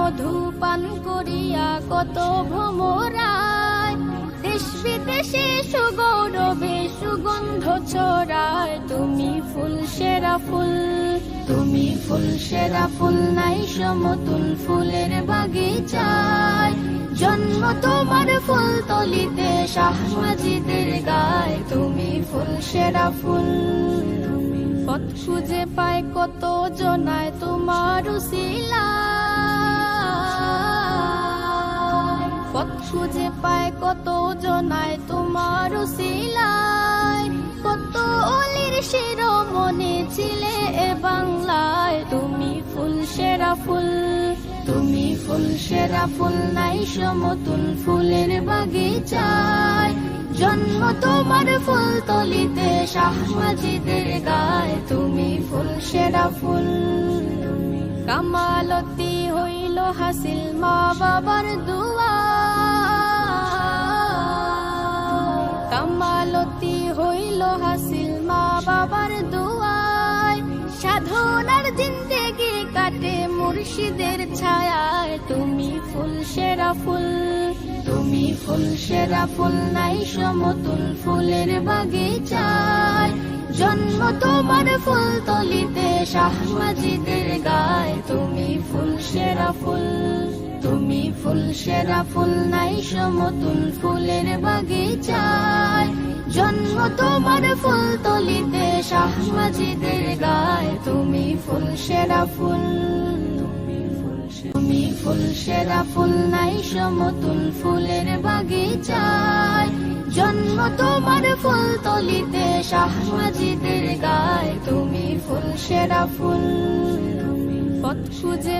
মধু পান করিয়া কত ভ্রমরায়, দেশ বিদেশে সুগৌরবে সুগন্ধ ছড়ায়। তুমি ফুল সেরা ফুল, তুমি ফুল সেরা ফুল, নাই সমতুল ফুলের বাগিচায়। জন্ম তোমার ফুল তলিতে শাহ মাজিদের গায়, তুমি ফুল সেরা ফুল। পথ খুঁজে পায় কত জনায় তোমার উসিলায়, পথ খুঁজে পায় কত জনায় তোমার উসিলায়। কত অলির শিরোমণি ছিলে এ বাংলায়, তুমি ফুল সেরা ফুল, তুমি ফুল সেরা ফুল, নাই সমতুল ফুলের বাগিচায়। জন্ম তোমার ফুল তলিতে শাহ মাজিদের গায়, তুমি ফুল সেরা ফুল। কামালতি হইল হাসিল মা বাবার দুয়া, কামালতি হইল হাসিল মা বাবার দুয়ায়। সাধনার জিন্দেগি কাটে মুর্শিদের ছায়ায়, তুমি ফুল সেরা ফুল, তুমি ফুল সেরা ফুল, নাই সমতুল ফুলের বাগিচায়। জন্ম তোমার ফুল তলিতে শাহ মাজিদের গায়, তুমি ফুল সেরা ফুল, তুমি ফুল সেরা ফুল, নাই সমতুল ফুলের বাগিচায়। জন্ম তোমার ফুল তলিতে শাহ মাজিদের গায়, তুমি ফুল সেরা ফুল, তুমি ফুল সেরা ফুল, নাই সমতুল ফুলের বাগিচায়। জন্ম তোমার ফুল তলিতে শাহ মাজিদের গায়, তুমি ফুল সেরা ফুল। পথ খুঁজে